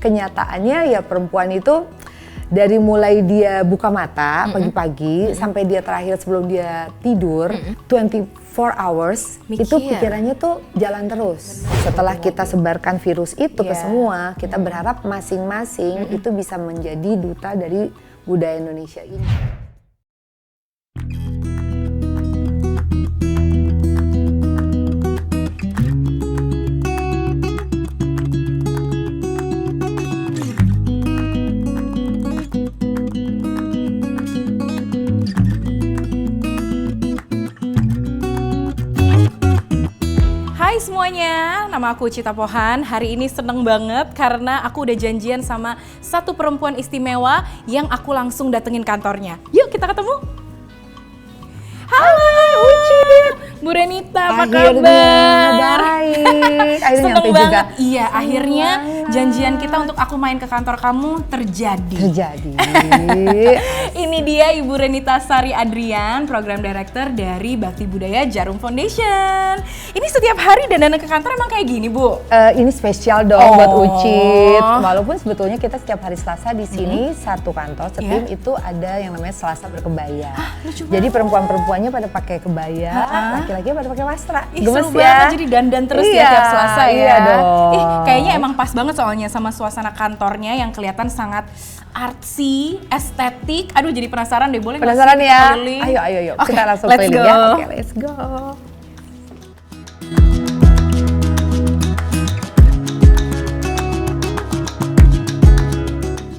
kenyataannya ya perempuan itu dari mulai dia buka mata pagi-pagi sampai dia terakhir sebelum dia tidur 24 hours itu pikirannya tuh jalan terus. Setelah kita sebarkan virus itu ke semua, kita berharap masing-masing itu bisa menjadi duta dari budaya Indonesia ini. Hai semuanya, nama aku Cita Pohan. Hari ini seneng banget karena aku udah janjian sama satu perempuan istimewa yang aku langsung datengin kantornya. Yuk kita ketemu. Halo Ucit, Bu Renita, apa kabar? Baik, akhirnya seneng nyampe banget. juga. Iya, akhirnya janjian kita untuk aku main ke kantor kamu terjadi. Ini dia Ibu Renita Sari Adrian, Program Director dari Bakti Budaya Jarum Foundation. Ini setiap hari dandan ke kantor emang kayak gini, Bu? Ini spesial dong buat Ucit. Walaupun sebetulnya kita setiap hari Selasa di sini satu kantor, setim itu ada yang namanya Selasa berkebaya. Jadi perempuan-perempuannya pada pakai kebaya, laki-laki pada pakai wastra. Gemes ya. Jadi dandan terus ya tiap Selasa ya. Iya dong. Kayaknya emang pas banget soalnya sama suasana kantornya yang kelihatan sangat artsy, estetik. Aduh jadi penasaran deh, boleh nggak Penasaran sih ya? keliling? Ayo, Okay, kita langsung let's keliling go. ya. Oke, let's go.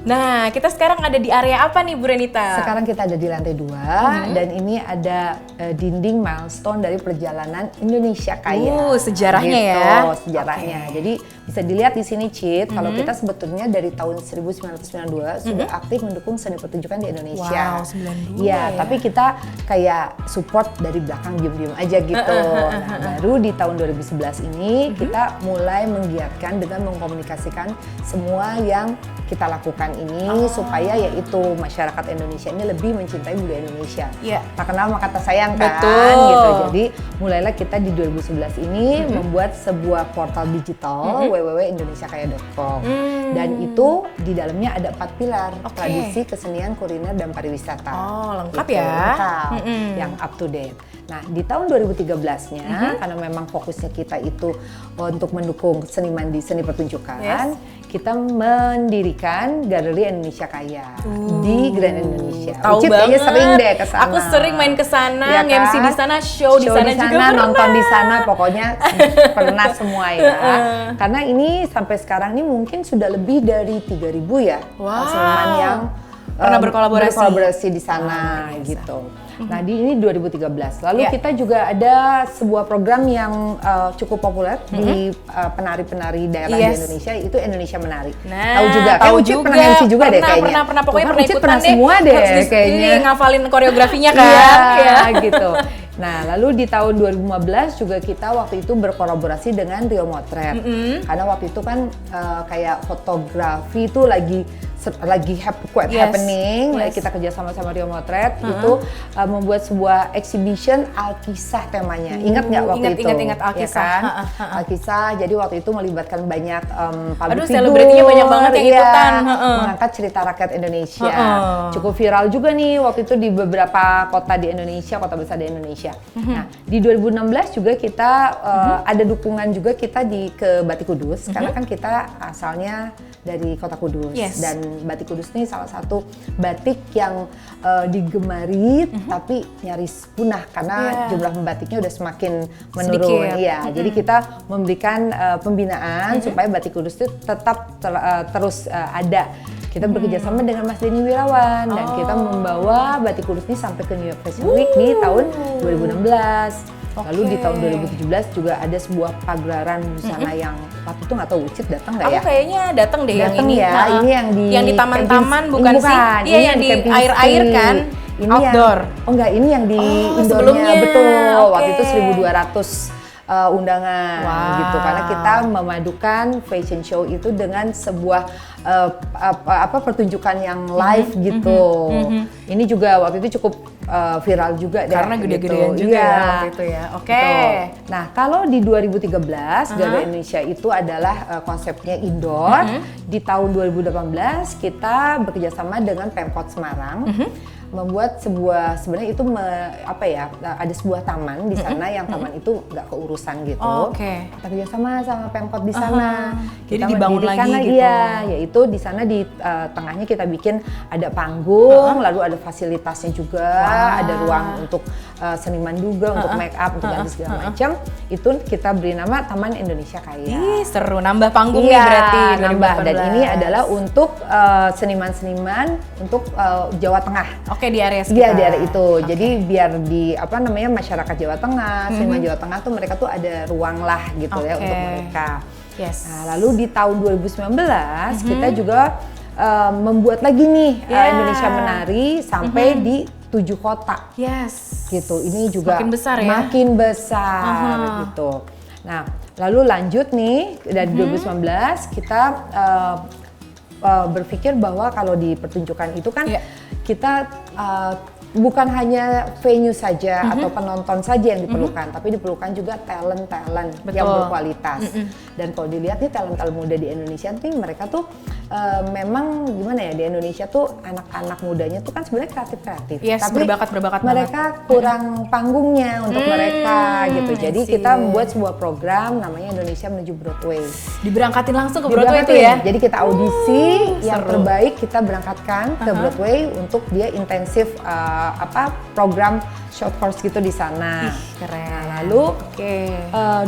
Nah, kita sekarang ada di area apa nih Bu Renita? Sekarang kita ada di lantai 2 dan ini ada dinding milestone dari perjalanan Indonesia Kaya. Sejarahnya gitu, ya. Sejarahnya. Jadi bisa dilihat di sini Cit, kalau kita sebetulnya dari tahun 1992 sudah aktif mendukung seni pertunjukan di Indonesia. Wow, 92 ya. ya. Tapi kita kayak support dari belakang diem-diem aja gitu. Nah, baru di tahun 2011 ini kita mulai menggiatkan dengan mengkomunikasikan semua yang kita lakukan ini supaya yaitu masyarakat Indonesia ini lebih mencintai budaya Indonesia. Tak kenal maka tak sayang kan. Betul. Gitu. Jadi mulailah kita di 2011 ini membuat sebuah portal digital www.indonesiakaya.com. Dan itu di dalamnya ada 4 pilar, tradisi, kesenian, kuliner, dan pariwisata. Lengkap gitu, ya. lengkap, yang up to date. Nah, di tahun 2013-nya karena memang fokusnya kita itu untuk mendukung seniman di seni pertunjukan, kita mendirikan Galeri Indonesia Kaya di Grand Indonesia. Tahu Ucit banget. kayaknya sering deh ke sana. Aku sering main ke sana, Ya kan? MC di sana, show di sana juga pernah. nonton di sana, pokoknya pernah semua ya. Karena ini sampai sekarang ini mungkin sudah lebih dari 3.000 ya seniman yang pernah berkolaborasi di sana gitu. Nah di ini 2013. Lalu kita juga ada sebuah program yang cukup populer di penari-penari daerah di Indonesia, itu Indonesia Menari. Nah, tahu juga. Tahu Ucit juga. pernah MC juga deh kayaknya. Pernah pokoknya pernah Ucit ikutan pernah deh. semua deh Harus kayaknya. ngafalin koreografinya kan. Iya, gitu. Nah, lalu di tahun 2015 juga kita waktu itu berkolaborasi dengan Rio Motret. Karena waktu itu kan kayak fotografi itu lagi happening. Kita kerja sama Rio Motret itu membuat sebuah exhibition Alkisah temanya. Ingat nggak waktu itu? Ingat Alkisah. Ya kan? Alkisah. Jadi waktu itu melibatkan banyak public figure. Selebritinya banyak banget yang ikutan. Mengangkat cerita rakyat Indonesia. Cukup viral juga nih waktu itu di beberapa kota di Indonesia, kota besar di Indonesia. Nah, di 2016 juga kita ada dukungan juga kita ke Batik Kudus karena kan kita asalnya dari kota Kudus dan Batik Kudus ini salah satu batik yang digemari tapi nyaris punah karena jumlah pembatiknya udah semakin menurun. Jadi kita memberikan pembinaan supaya Batik Kudus itu tetap terus ada. Kita bekerjasama dengan Mas Denny Wirawan dan kita membawa Batik Kudus ini sampai ke New York Fashion Week di tahun 2016. Lalu di tahun 2017 juga ada sebuah pagelaran busana yang waktu itu nggak tahu Ucit datang nggak ya? Aku kayaknya datang deh yang ini. Ya. Ini yang di taman-taman bukan sih? Iya yang di air-air kan? Ini outdoor. Ini yang di indoornya sebelumnya. Betul. Waktu itu 1.200 undangan gitu, karena kita memadukan fashion show itu dengan sebuah pertunjukan yang live gitu. Ini juga waktu itu cukup viral juga deh. Karena gede-gedean juga ya waktu itu ya. Oke. Nah, kalau di 2013 Garuda Indonesia itu adalah konsepnya indoor. Di tahun 2018 kita bekerjasama dengan Pemkot Semarang. Membuat sebenarnya itu ada sebuah taman di sana yang taman itu nggak keurusan gitu. Kita kerjasama sama Pemkot di sana. Jadi dibangun lagi gitu. Yaitu di sana di tengahnya kita bikin ada panggung, lalu ada fasilitasnya juga, ada ruang untuk seniman juga, untuk make up, untuk ganti segala macam. Itu kita beri nama Taman Indonesia Kaya. Ih, seru, nambah panggung nih berarti. Nambah, dan ini adalah untuk seniman-seniman untuk Jawa Tengah. Oke, di area sekitar. Iya, di area itu. Jadi biar di masyarakat Jawa Tengah, seniman Jawa Tengah tuh mereka tuh ada ruang lah gitu ya untuk mereka. Nah, lalu di tahun 2019 kita juga membuat lagi nih Indonesia Menari sampai di 7 kota. Gitu. Ini juga makin besar ya. Makin besar gitu. Nah, lalu lanjut nih dari 2019 kita berpikir bahwa kalau di pertunjukan itu kan kita bukan hanya venue saja atau penonton saja yang diperlukan, tapi diperlukan juga talent yang berkualitas. Dan kalau dilihat nih talent muda di Indonesia nih, mereka tuh memang gimana ya, di Indonesia tuh anak-anak mudanya tuh kan sebenarnya kreatif, tapi berbakat mereka kurang panggungnya untuk mereka gitu. Jadi kita membuat sebuah program namanya Indonesia Menuju Broadway. Diberangkatin langsung ke Broadway itu ya? Jadi kita audisi yang terbaik, kita berangkatkan ke Broadway untuk dia intensif program short course gitu di sana. Keren. Nah, lalu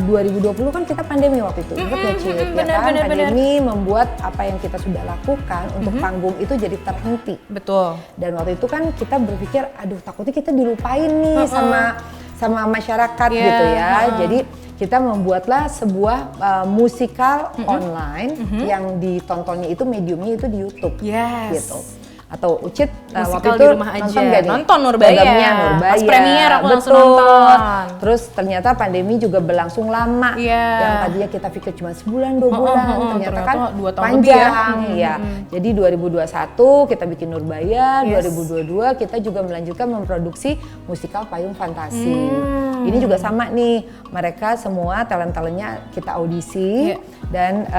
2020 kan kita pandemi waktu itu. Ingat nggak, Cid? Pandemi membuat apa yang kita sudah lakukan untuk panggung itu jadi terhenti. Betul. Dan waktu itu kan kita berpikir, aduh takutnya kita dilupain nih sama masyarakat gitu ya. Jadi kita membuatlah sebuah musikal online yang ditontonnya itu mediumnya itu di YouTube gitu. Atau Ucit waktu itu di rumah aja. nonton gak nih? Nonton Nurbaya. Pas premier aku langsung nonton. Terus ternyata pandemi juga berlangsung lama. Yang tadinya kita pikir cuma sebulan 2 bulan, ternyata kan 2 tahun panjang. Jadi 2021 kita bikin Nurbaya, 2022 kita juga melanjutkan memproduksi musikal Payung Fantasi. Ini juga sama nih, mereka semua talent-talentnya kita audisi dan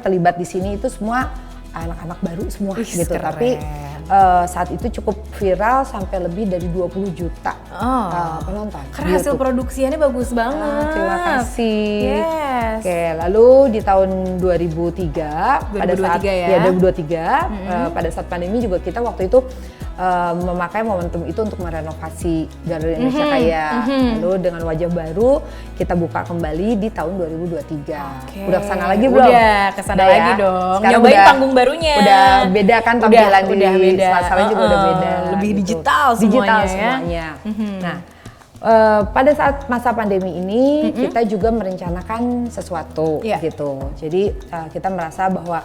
terlibat di sini itu semua anak-anak baru semua gitu. Keren. Tapi saat itu cukup viral sampai lebih dari 20 juta penonton. Karena hasil produksinya bagus banget. Terima kasih. Oke, lalu di tahun 2023 pada saat pandemi juga kita waktu itu memakai momentum itu untuk merenovasi Garuda Indonesia Kaya. Lalu dengan wajah baru kita buka kembali di tahun 2023. Udah kesana lagi belum? Udah kesana lagi dong. Sekarang nyobain panggung barunya. Udah beda kan tampilan di Selasarnya juga udah beda. Lebih gitu. digital semuanya. Nah, pada saat masa pandemi ini kita juga merencanakan sesuatu gitu. Jadi kita merasa bahwa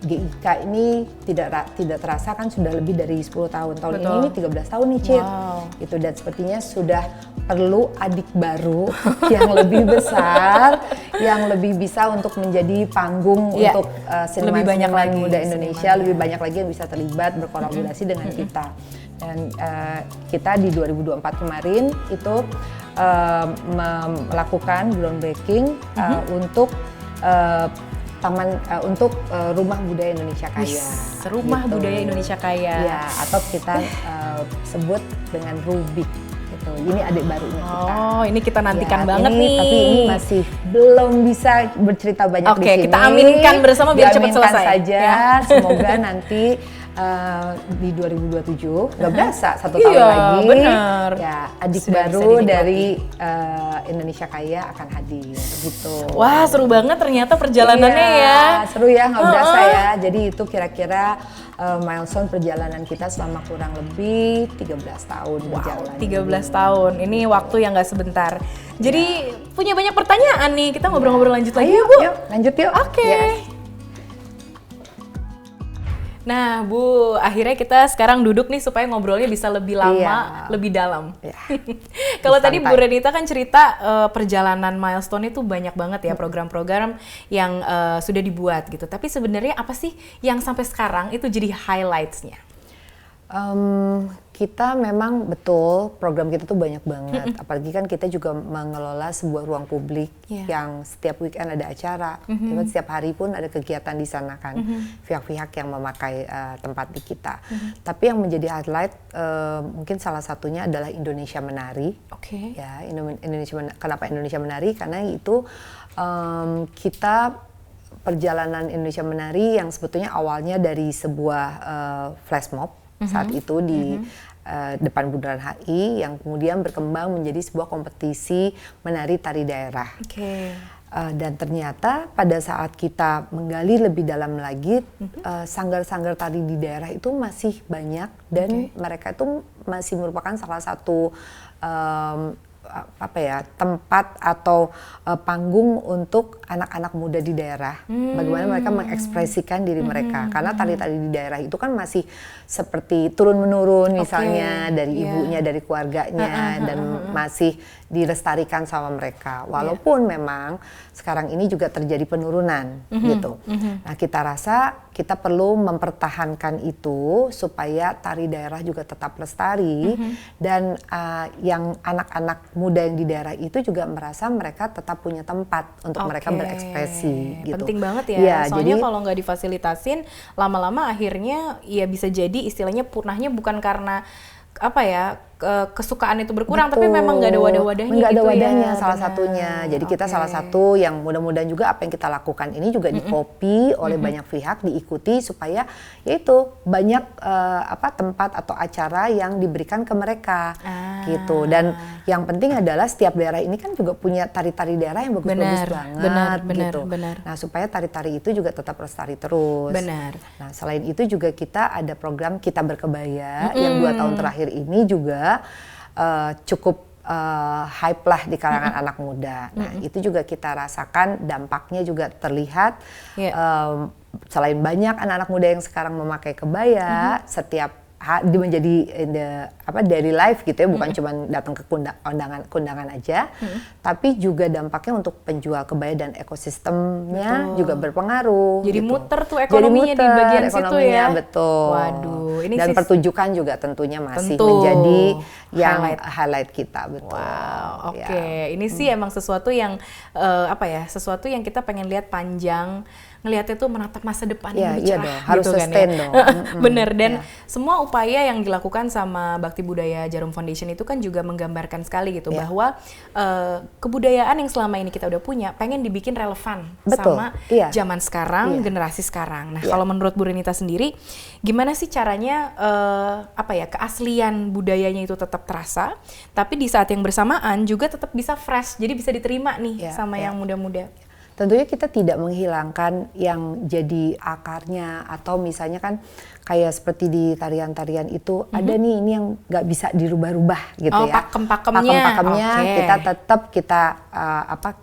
GIK ini tidak terasa kan sudah lebih dari 10 tahun. Tahun ini 13 tahun nih, Cid. Gitu, dan sepertinya sudah perlu adik baru yang lebih besar, yang lebih bisa untuk menjadi panggung untuk seniman muda Indonesia, lebih banyak lagi yang bisa terlibat berkolaborasi dengan kita. Dan kita di 2024 kemarin itu melakukan groundbreaking untuk Rumah Budaya Indonesia Kaya. Rumah Budaya Indonesia Kaya. Ya, atau kita sebut dengan Rubik. Gitu. Ini adik barunya kita. Oh, ini kita nantikan banget nih. Tapi ini masih belum bisa bercerita banyak di sini. Oke, kita aminkan bersama biar cepat selesai. Saja. Semoga nanti di 2027 nggak berasa 1 tahun lagi. Bener. Ya, adik baru dari Indonesia Kaya akan hadir gitu. Wah, seru banget ternyata perjalanannya ya. Seru ya, nggak berasa ya. Jadi itu kira-kira milestone perjalanan kita selama kurang lebih 13 tahun berjalan. 13 tahun. Ini waktu yang nggak sebentar. Jadi punya banyak pertanyaan nih. Kita ngobrol-ngobrol lanjut lagi yuk, Bu. Yuk, lanjut yuk. Oke. Nah, Bu, akhirnya kita sekarang duduk nih supaya ngobrolnya bisa lebih lama, lebih dalam. Kalau tadi Bu Renita kan cerita perjalanan Milestone itu banyak banget ya program-program yang sudah dibuat gitu. Tapi sebenarnya apa sih yang sampai sekarang itu jadi highlights-nya? Kita memang betul program kita tuh banyak banget, apalagi kan kita juga mengelola sebuah ruang publik yang setiap weekend ada acara, setiap hari pun ada kegiatan di sana kan, pihak-pihak yang memakai tempat di kita. Tapi yang menjadi highlight mungkin salah satunya adalah Indonesia Menari. Ya, kenapa Indonesia Menari? Karena itu kita perjalanan Indonesia Menari yang sebetulnya awalnya dari sebuah flash mob saat itu di depan Bundaran HI yang kemudian berkembang menjadi sebuah kompetisi menari tari daerah. Dan ternyata pada saat kita menggali lebih dalam lagi, sanggar-sanggar tari di daerah itu masih banyak dan mereka itu masih merupakan salah satu tempat atau panggung untuk anak-anak muda di daerah. Bagaimana mereka mengekspresikan diri mereka. Karena tari-tari di daerah itu kan masih seperti turun-menurun misalnya dari ibunya, dari keluarganya dan masih dilestarikan sama mereka. Walaupun memang sekarang ini juga terjadi penurunan gitu. Nah, kita rasa kita perlu mempertahankan itu supaya tari daerah juga tetap lestari dan yang anak-anak muda yang di daerah itu juga merasa mereka tetap punya tempat untuk mereka berekspresi gitu. Penting banget ya, soalnya kalau nggak difasilitasin lama-lama akhirnya ya bisa jadi istilahnya punahnya bukan karena kesukaan itu berkurang, tapi memang nggak ada wadah-wadahnya. Nggak ada wadahnya salah satunya. Jadi kita salah satu yang mudah-mudahan juga apa yang kita lakukan ini juga di-copy oleh banyak pihak, diikuti supaya yaitu banyak tempat atau acara yang diberikan ke mereka gitu. Dan yang penting adalah setiap daerah ini kan juga punya tari-tari daerah yang bagus-bagus banget gitu. Nah, supaya tari-tari itu juga tetap lestari terus. Nah, selain itu juga kita ada program Kita Berkebaya yang 2 tahun terakhir ini juga cukup hype lah di kalangan anak muda. Nah, itu juga kita rasakan dampaknya juga terlihat. Selain banyak anak-anak muda yang sekarang memakai kebaya, setiap menjadi daily life gitu ya, bukan cuma datang ke kondangan aja, tapi juga dampaknya untuk penjual kebaya dan ekosistemnya juga berpengaruh. Jadi gitu. muter tuh ekonominya di bagian situ ya. Betul. Waduh, ini dan pertunjukan juga tentunya masih menjadi yang highlight kita, betul. Wow, ini sih emang sesuatu yang sesuatu yang kita pengen lihat panjang. Ngelihatnya tuh menatap masa depan yang iya dong, harus gitu sustain kan, ya. dong. Bener, dan semua upaya yang dilakukan sama Bakti Budaya Djarum Foundation itu kan juga menggambarkan sekali gitu bahwa kebudayaan yang selama ini kita udah punya pengen dibikin relevan sama zaman sekarang, generasi sekarang. Nah, kalau menurut Bu Renita sendiri, gimana sih caranya keaslian budayanya itu tetap terasa, tapi di saat yang bersamaan juga tetap bisa fresh, jadi bisa diterima nih sama yang muda-muda. Tentunya kita tidak menghilangkan yang jadi akarnya, atau misalnya kan kayak seperti di tarian-tarian itu ada nih ini yang nggak bisa dirubah-rubah gitu ya. Pakem-pakemnya kita tetap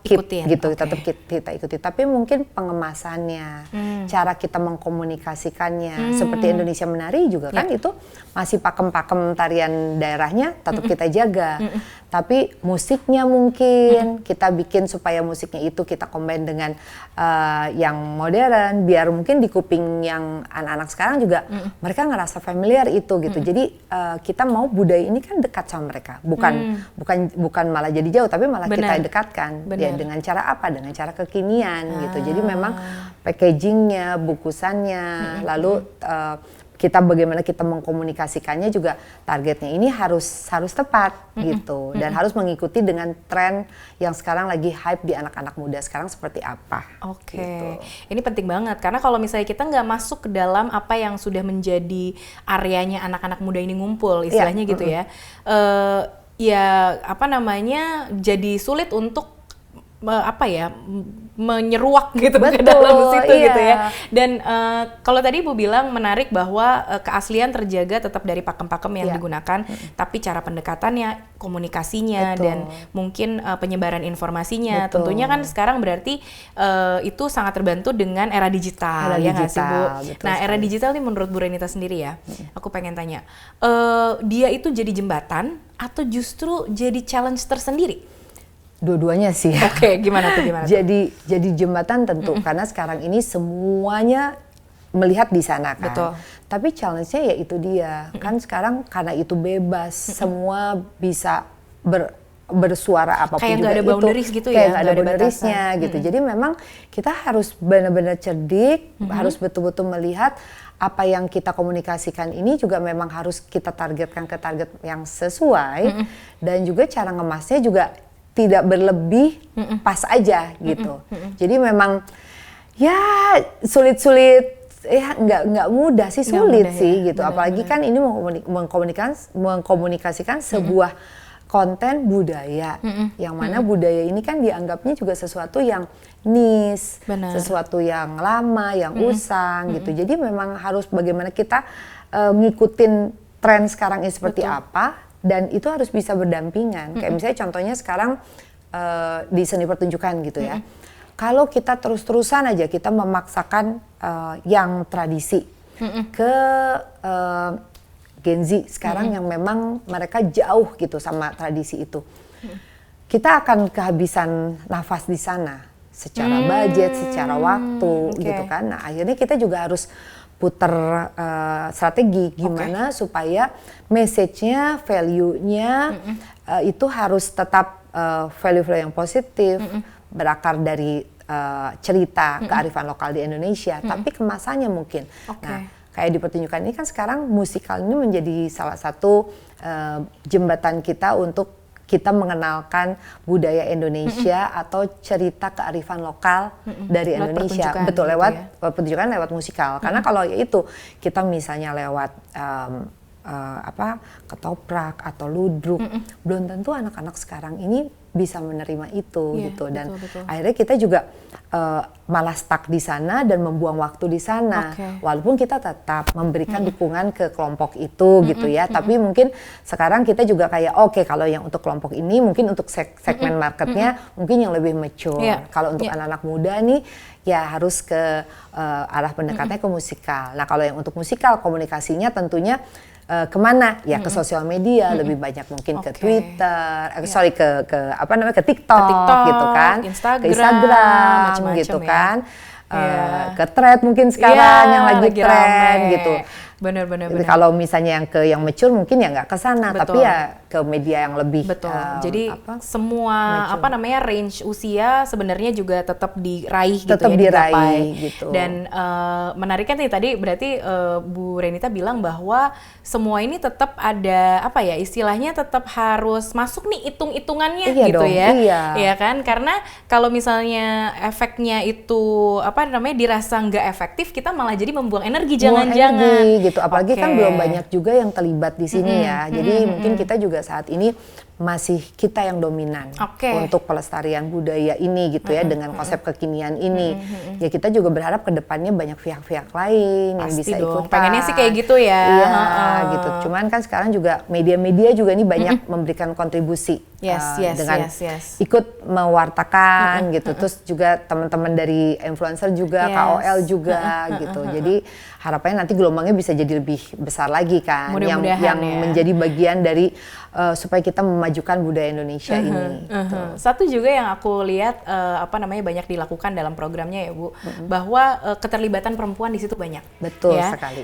keep gitu, tetap kita ikuti. Tapi mungkin pengemasannya, cara kita mengkomunikasikannya, seperti Indonesia Menari juga kan itu masih pakem-pakem tarian daerahnya tetap kita jaga. Tapi musiknya mungkin kita bikin supaya musiknya itu kita combine dengan yang modern, biar mungkin di kuping yang anak-anak sekarang juga mereka ngerasa familiar itu gitu. Jadi kita mau budaya ini kan dekat sama mereka, bukan malah jadi jauh, tapi malah kita dekatkan ya, dengan cara apa? Dengan cara kekinian gitu. Jadi memang packagingnya, bukusannya, lalu bagaimana kita mengkomunikasikannya juga targetnya ini harus tepat gitu, dan harus mengikuti dengan tren yang sekarang lagi hype di anak-anak muda sekarang seperti apa. Gitu. Ini penting banget karena kalau misalnya kita nggak masuk ke dalam apa yang sudah menjadi areanya anak-anak muda ini ngumpul, istilahnya gitu ya, jadi sulit untuk menyeruak gitu ke dalam situ gitu ya. Dan kalau tadi Ibu bilang menarik bahwa keaslian terjaga tetap dari pakem-pakem yang digunakan, tapi cara pendekatannya, komunikasinya, dan mungkin penyebaran informasinya. Tentunya kan sekarang berarti itu sangat terbantu dengan era digital, ya nggak sih Bu? Nah, era digital ini menurut Bu Renita sendiri ya, aku pengen tanya, dia itu jadi jembatan atau justru jadi challenge tersendiri? Dua-duanya sih. Oke, gimana tuh? Jadi jembatan tentu, karena sekarang ini semuanya melihat di sana kan. Betul. Tapi challenge-nya ya itu dia. Kan sekarang karena itu bebas, semua bisa bersuara apapun kayak juga nggak ada boundaries gitu ya, kayak nggak ada boundariesnya gitu. Jadi memang kita harus benar-benar cerdik, harus betul-betul melihat apa yang kita komunikasikan ini juga memang harus kita targetkan ke target yang sesuai, dan juga cara ngemasnya juga tidak berlebih, pas aja gitu. Jadi memang ya sulit-sulit, ya nggak mudah sih, sulit sih gitu. Apalagi kan ini mengkomunikasikan sebuah konten budaya, yang mana budaya ini kan dianggapnya juga sesuatu yang niche, sesuatu yang lama, yang usang gitu. Jadi memang harus bagaimana kita ngikutin tren sekarang ini seperti apa, dan itu harus bisa berdampingan. Kayak misalnya contohnya sekarang di seni pertunjukan gitu ya. Kalau kita terus-terusan aja kita memaksakan yang tradisi ke Gen Z sekarang yang memang mereka jauh gitu sama tradisi itu, kita akan kehabisan nafas di sana secara budget, secara waktu gitu kan. Nah akhirnya kita juga harus putar strategi gimana supaya message-nya, value-nya itu harus tetap value-value yang positif, berakar dari cerita kearifan lokal di Indonesia, tapi kemasannya mungkin. Nah, kayak di pertunjukan ini kan sekarang musikal ini menjadi salah satu jembatan kita untuk kita mengenalkan budaya Indonesia atau cerita kearifan lokal dari Indonesia. Betul, lewat pertunjukan, lewat musikal. Karena kalau itu kita misalnya lewat ketoprak atau ludruk, belum tentu anak-anak sekarang ini bisa menerima itu gitu. Dan akhirnya kita juga malah stuck di sana dan membuang waktu di sana. Walaupun kita tetap memberikan dukungan ke kelompok itu gitu ya. Tapi mungkin sekarang kita juga kayak oke, kalau yang untuk kelompok ini mungkin untuk segmen marketnya mungkin yang lebih mature. Kalau untuk anak-anak muda nih ya harus ke arah pendekatannya ke musikal. Nah kalau yang untuk musikal komunikasinya tentunya kemana? Ya ke sosial media, lebih banyak mungkin ke Twitter, ke TikTok gitu kan, ke Instagram gitu kan, ke thread mungkin sekarang yang lagi tren gitu. Benar. Kalau misalnya yang mature mungkin ya nggak ke sana, tapi ya ke media yang lebih. Jadi semua mature. Range usia sebenarnya juga tetap diraih gitu tetap ya, diraih gitu. Dan menariknya tadi berarti Bu Renita bilang bahwa semua ini tetap ada istilahnya tetap harus masuk nih hitung-hitungannya gitu dong, ya. Iya kan? Karena kalau misalnya efeknya itu dirasa nggak efektif, kita malah jadi membuang energi, jangan-jangan. Gitu. Apalagi kan belum banyak juga yang terlibat di sini ya. Jadi mungkin kita juga saat ini masih kita yang dominan untuk pelestarian budaya ini gitu ya, dengan konsep kekinian ini. Ya kita juga berharap ke depannya banyak pihak-pihak lain yang bisa ikutan. Pengennya sih kayak gitu ya. Iya gitu. Cuman kan sekarang juga media-media juga ini banyak memberikan kontribusi dengan ikut mewartakan gitu. Terus juga teman-teman dari influencer juga, KOL juga gitu. Jadi harapannya nanti gelombangnya bisa jadi lebih besar lagi kan, yang menjadi bagian dari supaya kita memajukan budaya Indonesia ini. Satu juga yang aku lihat banyak dilakukan dalam programnya ya Bu, bahwa keterlibatan perempuan di situ banyak. Betul sekali.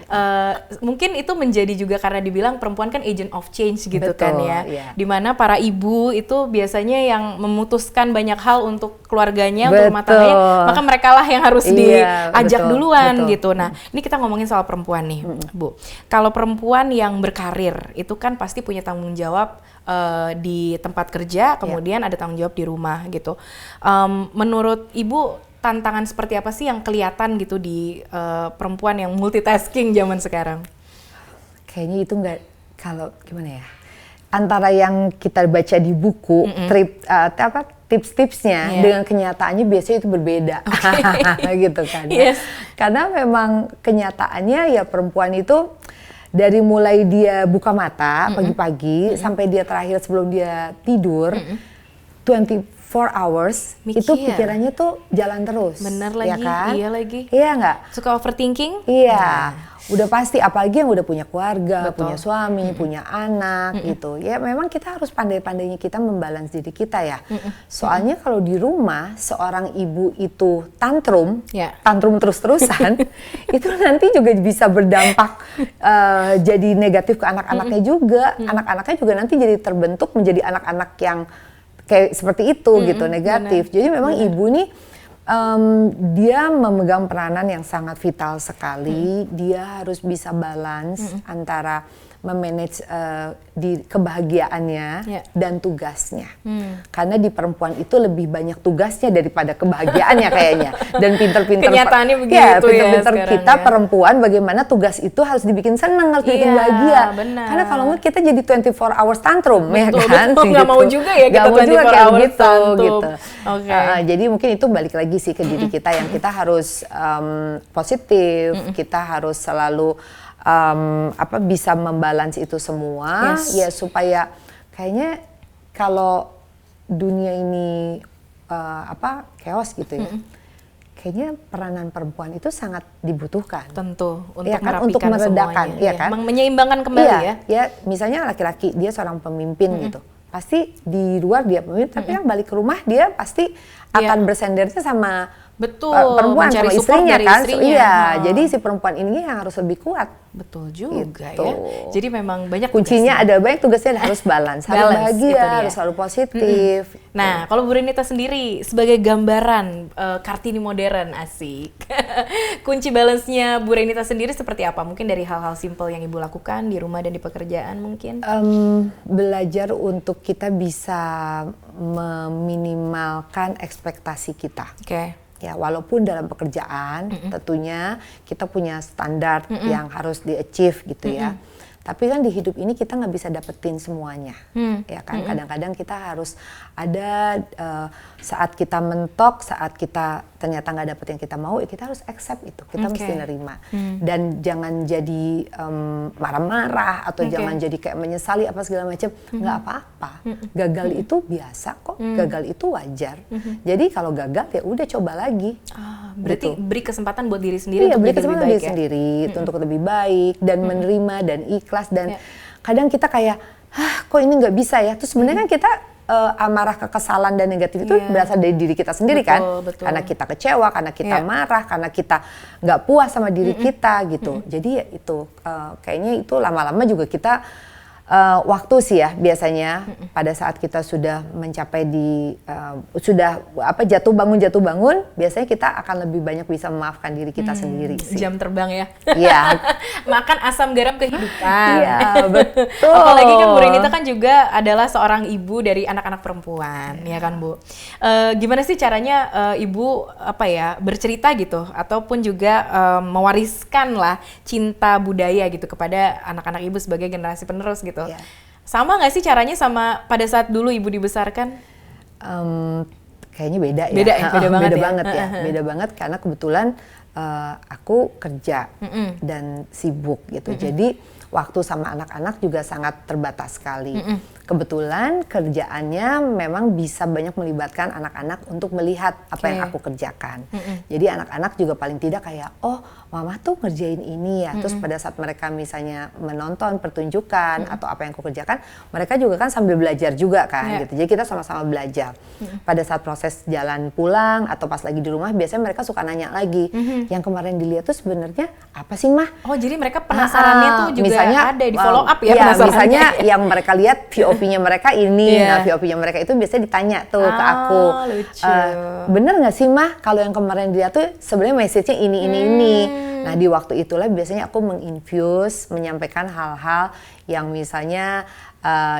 Mungkin itu menjadi juga karena dibilang perempuan kan agent of change gitu kan ya. Dimana para ibu itu biasanya yang memutuskan banyak hal untuk keluarganya, untuk rumah tangganya, maka mereka lah yang harus diajak duluan gitu. Nah, ini kita ngomongin soal perempuan nih, Bu. Kalau perempuan yang berkarir itu kan pasti punya tanggung jawab di tempat kerja, kemudian ada tanggung jawab di rumah gitu. Menurut Ibu, tantangan seperti apa sih yang kelihatan gitu di perempuan yang multitasking zaman sekarang? Kayaknya itu nggak, kalau gimana ya, antara yang kita baca di buku, tips-tipsnya dengan kenyataannya biasanya itu berbeda, gitu kan. Yes. Karena memang kenyataannya ya perempuan itu dari mulai dia buka mata pagi-pagi sampai dia terakhir sebelum dia tidur, 24 hours itu pikirannya tuh jalan terus. Bener lagi, ya kan? iya lagi. Iya nggak? Suka overthinking? Iya. Udah pasti, apalagi yang udah punya keluarga, Betul. punya suami, punya anak gitu. Ya memang kita harus pandai-pandainya kita membalance diri kita ya. Soalnya kalau di rumah seorang ibu itu tantrum terus-terusan, itu nanti juga bisa berdampak jadi negatif ke anak-anaknya juga. Anak-anaknya juga nanti jadi terbentuk menjadi anak-anak yang kayak seperti itu gitu, negatif. Jadi memang ibu nih dia memegang peranan yang sangat vital sekali. Dia harus bisa balance antara memanage di kebahagiaannya dan tugasnya. Karena di perempuan itu lebih banyak tugasnya daripada kebahagiaannya kayaknya. Dan pinter-pinter kenyataannya begitu ya, pinter-pinter kita ya. Perempuan bagaimana tugas itu harus dibikin seneng, harus dibikin bahagia. Benar. Karena kalau enggak kita jadi 24 hours tantrum, ya kan? Betul. Nggak mau juga ya kita 24 hours gitu, tantrum. gitu. Okay. Jadi mungkin itu balik lagi sih ke diri kita yang kita harus positif, kita harus selalu bisa membalance itu semua ya supaya kayaknya kalau dunia ini chaos gitu ya. Kayaknya peranan perempuan itu sangat dibutuhkan. Tentu untuk ya kan, merapikan untuk meredakan, semuanya. ya kan? Menyeimbangkan kembali ya. Ya, misalnya laki-laki dia seorang pemimpin gitu. Pasti di luar dia pemimpin, tapi kan balik ke rumah dia pasti akan bersendernya sama perempuan, sama istrinya kan. Iya, jadi si perempuan ini yang harus lebih kuat. Betul juga gitu. ya. Jadi memang banyak kuncinya ada banyak tugasnya harus balance, harus bahagia, harus selalu positif. Nah, kalau Bu Renita sendiri sebagai gambaran Kartini modern, asik. Kunci balance-nya Bu Renita sendiri seperti apa? Mungkin dari hal-hal simpel yang Ibu lakukan di rumah dan di pekerjaan mungkin? Belajar untuk kita bisa meminimalkan ekspektasi kita. Oke. Ya, walaupun dalam pekerjaan tentunya kita punya standar yang harus di-achieve gitu ya. Tapi kan di hidup ini kita nggak bisa dapetin semuanya, ya kan. Kadang-kadang kita harus ada saat kita mentok, saat kita ternyata nggak dapet yang kita mau, ya kita harus accept itu. Kita mesti nerima. Dan jangan jadi marah-marah atau jangan jadi kayak menyesali apa segala macam. Nggak apa-apa. Gagal itu biasa kok. Gagal itu wajar. Jadi kalau gagal ya udah coba lagi. Berarti gitu. Beri kesempatan buat diri sendiri untuk beri kesempatan lebih baik diri sendiri untuk lebih baik dan menerima dan ikhlas dan kadang kita kayak kok ini nggak bisa ya, terus sebenarnya kan kita amarah, kekesalan dan negatif itu berasal dari diri kita sendiri kan, karena kita kecewa, karena kita marah, karena kita nggak puas sama diri kita gitu. Jadi ya itu kayaknya itu lama-lama juga kita waktu sih ya biasanya pada saat kita sudah mencapai di sudah jatuh bangun biasanya kita akan lebih banyak bisa memaafkan diri kita sendiri sih. Jam terbang ya. Iya. Makan asam garam kehidupan. Iya, betul. Apalagi kan Bu Renita kan juga adalah seorang ibu dari anak-anak perempuan, ya kan Bu. Gimana sih caranya ibu bercerita gitu ataupun juga mewariskan lah cinta budaya gitu kepada anak-anak ibu sebagai generasi penerus gitu. Yeah. Sama nggak sih caranya sama pada saat dulu ibu dibesarkan? Kayaknya beda ya. Beda banget karena kebetulan aku kerja dan sibuk gitu. Jadi waktu sama anak-anak juga sangat terbatas sekali. Kebetulan kerjaannya memang bisa banyak melibatkan anak-anak untuk melihat apa yang aku kerjakan. Jadi anak-anak juga paling tidak kayak, oh mama tuh ngerjain ini ya. Terus pada saat mereka misalnya menonton pertunjukan atau apa yang aku kerjakan, mereka juga kan sambil belajar juga kan gitu. Jadi kita sama-sama belajar. Pada saat proses jalan pulang atau pas lagi di rumah, biasanya mereka suka nanya lagi, yang kemarin dilihat tuh sebenarnya apa sih mah? Oh jadi mereka penasarannya tuh juga misalnya, ada di follow up ya penasarannya. Misalnya yang mereka lihat POV-nya mereka ini, nah POV-nya mereka itu biasanya ditanya tuh ke aku. Lucu. Bener nggak sih mah kalau yang kemarin dilihat tuh sebenarnya message-nya ini. Nah di waktu itulah biasanya aku menginfuse, menyampaikan hal-hal yang misalnya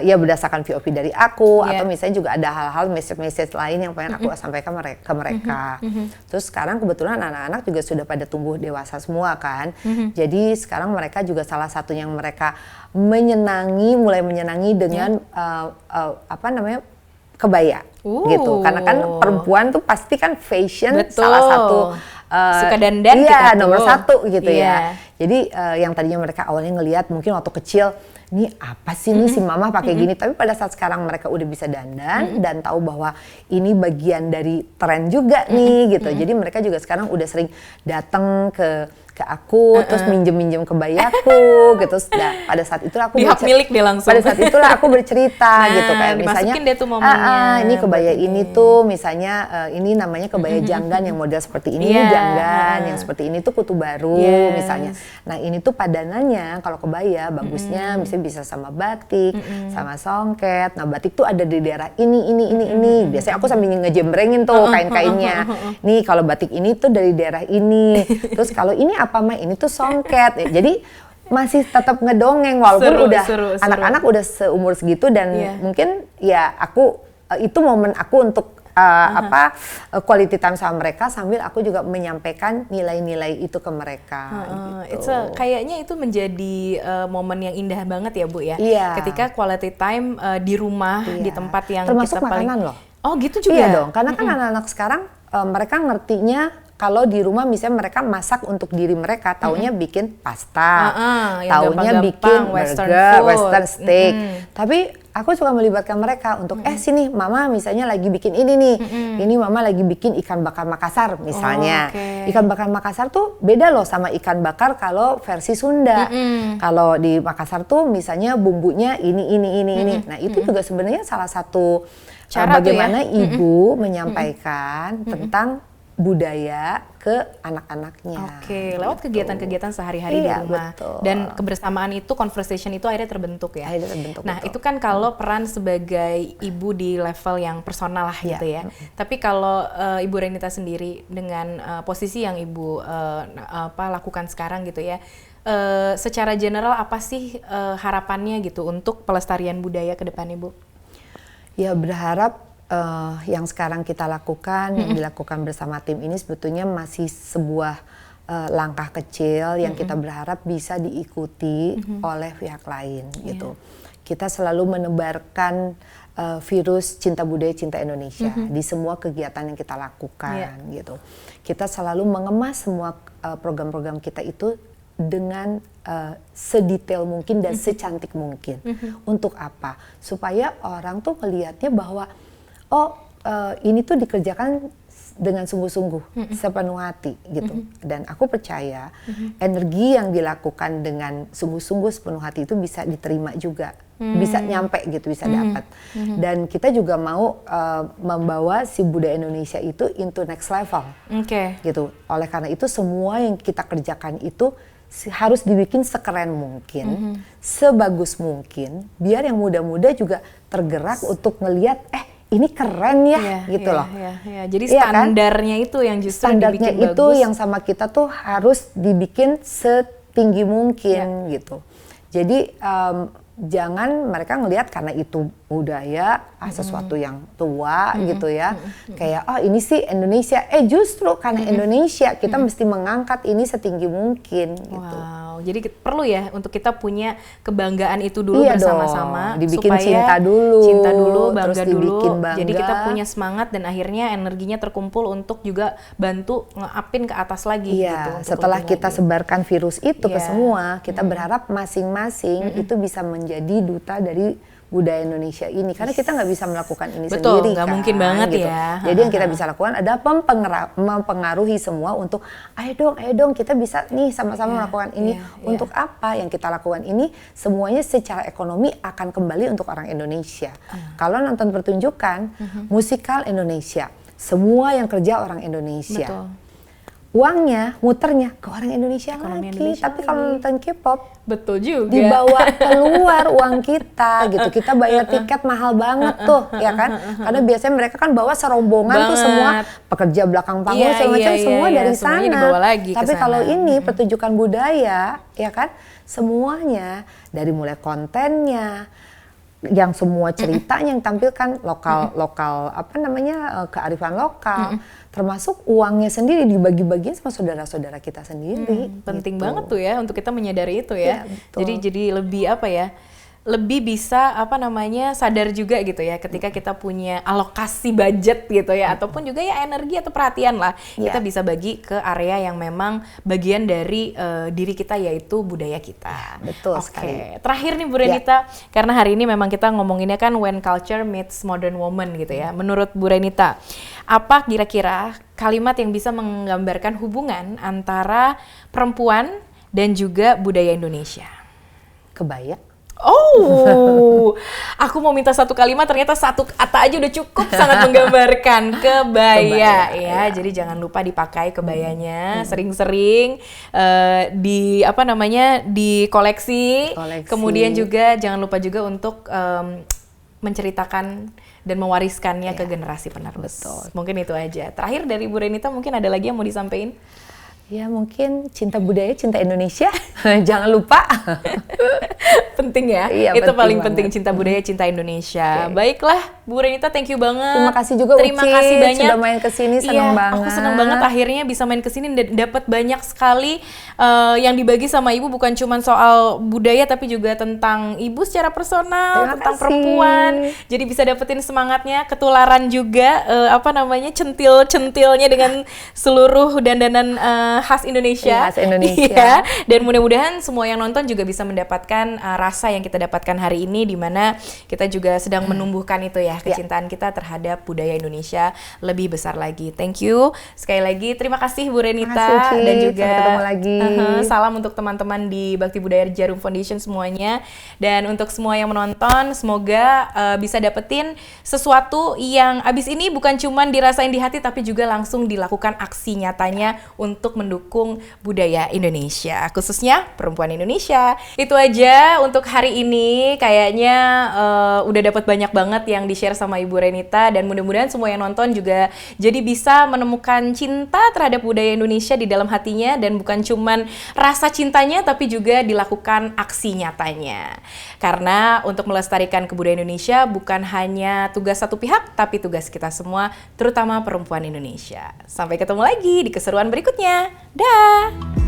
berdasarkan VOP dari aku atau misalnya juga ada hal-hal message lain yang pengen aku sampaikan ke mereka. Terus sekarang kebetulan anak-anak juga sudah pada tumbuh dewasa semua kan. Jadi sekarang mereka juga salah satu yang mereka mulai menyenangi dengan kebaya gitu. Karena kan perempuan tuh pasti kan fashion salah satu suka dandan iya, nomor satu gitu ya. Jadi yang tadinya mereka awalnya ngelihat mungkin waktu kecil, ini apa sih nih si mama pakai gini, tapi pada saat sekarang mereka udah bisa dandan dan tahu bahwa ini bagian dari tren juga nih gitu. Jadi mereka juga sekarang udah sering datang ke aku, terus minjem kebayaku gitu. Nah, pada saat itu aku hak milik dia langsung. Pada saat itulah aku bercerita gitu, kayak misalnya deh tuh momennya. Ini kebaya ini tuh misalnya ini namanya kebaya janggan yang model seperti ini janggan, yang seperti ini tuh kutu baru misalnya. Nah, ini tuh padanannya kalau kebaya bagusnya misalnya bisa sama batik, sama songket. Nah, batik tuh ada di daerah ini. Biasanya aku sambil ngejembrengin tuh kain-kainnya. Nih kalau batik ini tuh dari daerah ini. Terus kalau ini apa mah, ini tuh songket. Jadi masih tetap ngedongeng walaupun anak-anak udah seumur segitu dan mungkin ya aku itu momen aku untuk quality time sama mereka sambil aku juga menyampaikan nilai-nilai itu ke mereka. Gitu. Kayaknya itu menjadi momen yang indah banget ya Bu ya. Ketika quality time di rumah di tempat yang termasuk kita paling makanan loh. Oh gitu juga. Iya dong, karena kan anak-anak sekarang mereka ngertinya kalau di rumah misalnya mereka masak untuk diri mereka, taunya bikin pasta, taunya bikin burger, western steak. Tapi aku suka melibatkan mereka untuk sini mama misalnya lagi bikin ini nih, ini mama lagi bikin ikan bakar Makassar misalnya. Ikan bakar Makassar tuh beda loh sama ikan bakar kalau versi Sunda. Kalau di Makassar tuh misalnya bumbunya ini. Nah itu juga sebenarnya salah satu cara bagaimana ibu menyampaikan tentang budaya ke anak-anaknya. Lewat kegiatan-kegiatan sehari-hari di rumah. Dan kebersamaan itu, conversation itu akhirnya terbentuk ya. Nah, itu kan kalau peran sebagai ibu di level yang personal lah gitu ya. Tapi kalau Ibu Renita sendiri dengan posisi yang Ibu lakukan sekarang gitu ya, secara general apa sih harapannya gitu untuk pelestarian budaya ke depan Ibu? Ya berharap yang sekarang kita lakukan, yang dilakukan bersama tim ini sebetulnya masih sebuah langkah kecil yang kita berharap bisa diikuti oleh pihak lain gitu. Kita selalu menebarkan virus cinta budaya, cinta Indonesia di semua kegiatan yang kita lakukan gitu. Kita selalu mengemas semua program-program kita itu dengan sedetail mungkin dan secantik mungkin. Untuk apa? Supaya orang tuh melihatnya bahwa ini tuh dikerjakan dengan sungguh-sungguh, sepenuh hati gitu. Dan aku percaya energi yang dilakukan dengan sungguh-sungguh sepenuh hati itu bisa diterima juga, bisa nyampe gitu, bisa dapat. Dan kita juga mau membawa si budaya Indonesia itu into next level, gitu. Oleh karena itu semua yang kita kerjakan itu harus dibikin sekeren mungkin, sebagus mungkin, biar yang muda-muda juga tergerak untuk ngelihat ini keren ya, gitu loh. Jadi standarnya itu yang justru standarnya dibikin itu bagus. yang sama kita tuh harus dibikin setinggi mungkin gitu. Jadi jangan mereka ngelihat karena itu budaya sesuatu yang tua gitu ya. Kayak ini sih Indonesia. Justru karena Indonesia kita mesti mengangkat ini setinggi mungkin gitu. Wow, jadi perlu ya untuk kita punya kebanggaan itu dulu bersama-sama. Dibikin supaya cinta dulu, bangga terus dulu. dibikin bangga. Jadi kita punya semangat dan akhirnya energinya terkumpul untuk juga bantu nge-upin ke atas lagi gitu. Setelah kita sebarkan virus itu ke semua, kita berharap masing-masing itu bisa menjadi duta dari budaya Indonesia ini, karena kita nggak bisa melakukan ini sendiri, nggak kan? mungkin banget gitu. ya. Jadi yang kita bisa lakukan adalah mempengaruhi semua untuk ayo dong kita bisa nih sama-sama melakukan ini. Untuk apa yang kita lakukan ini semuanya secara ekonomi akan kembali untuk orang Indonesia. Kalau nonton pertunjukan musikal Indonesia, semua yang kerja orang Indonesia. Uangnya, muternya ke orang Indonesia Ekonomi lagi. Indonesia Tapi kalau nonton K-pop, betul juga. dibawa keluar uang kita gitu. Kita bayar tiket mahal banget tuh, ya kan? Karena biasanya mereka kan bawa serombongan tuh semua pekerja belakang panggung segala macam semua dari sana. Tapi kalau ini pertunjukan budaya, ya kan? Semuanya dari mulai kontennya, yang semua ceritanya yang tampilkan lokal apa namanya kearifan lokal, termasuk uangnya sendiri dibagi-bagiin sama saudara-saudara kita sendiri. Penting gitu. banget tuh ya untuk kita menyadari itu ya. Jadi lebih apa ya? lebih bisa sadar juga gitu ya ketika kita punya alokasi budget gitu ya, ataupun juga ya energi atau perhatian lah, kita bisa bagi ke area yang memang bagian dari diri kita, yaitu budaya kita. Betul sekali. Terakhir nih Bu Renita, karena hari ini memang kita ngomonginnya kan when culture meets modern woman gitu ya. Menurut Bu Renita, apa kira-kira kalimat yang bisa menggambarkan hubungan antara perempuan dan juga budaya Indonesia? Kebaya. Oh, aku mau minta satu kalimat, ternyata satu kata aja udah cukup sangat menggambarkan. Kebaya ya. Jadi jangan lupa dipakai kebayanya, sering-sering dikoleksi. Kemudian juga jangan lupa juga untuk menceritakan dan mewariskannya ke generasi penerus. Betul. Mungkin itu aja. Terakhir dari Bu Renita, mungkin ada lagi yang mau disampaikan? Ya mungkin cinta budaya, cinta Indonesia, jangan lupa. Penting ya, iya, itu penting paling banget. penting, cinta budaya, cinta Indonesia. Baiklah, Bu Renita, thank you banget. Terima kasih juga Terima Uci, kasih banyak. sudah main kesini, seneng banget. Aku seneng banget akhirnya bisa main kesini dan dapat banyak sekali yang dibagi sama Ibu, bukan cuma soal budaya tapi juga tentang Ibu secara personal, tentang perempuan. Jadi bisa dapetin semangatnya, ketularan juga centil-centilnya dengan seluruh dandanan khas Indonesia. Khas Indonesia. Iya. Dan mudah-mudahan semua yang nonton juga bisa mendapatkan rasa yang kita dapatkan hari ini, di mana kita juga sedang menumbuhkan itu ya, kecintaan kita terhadap budaya Indonesia lebih besar lagi. Thank you sekali lagi, terima kasih Bu Renita, dan juga sampai ketemu lagi. Salam untuk teman-teman di Bakti Budaya Jarum Foundation semuanya, dan untuk semua yang menonton, semoga bisa dapetin sesuatu yang abis ini bukan cuma dirasain di hati tapi juga langsung dilakukan aksi nyatanya untuk mendukung budaya Indonesia, khususnya perempuan Indonesia. Itu aja untuk hari ini, kayaknya udah dapat banyak banget yang di-share sama Ibu Renita, dan mudah-mudahan semua yang nonton juga jadi bisa menemukan cinta terhadap budaya Indonesia di dalam hatinya, dan bukan cuman rasa cintanya tapi juga dilakukan aksi nyatanya. Karena untuk melestarikan kebudayaan Indonesia bukan hanya tugas satu pihak tapi tugas kita semua, terutama perempuan Indonesia. Sampai ketemu lagi di keseruan berikutnya. Dah.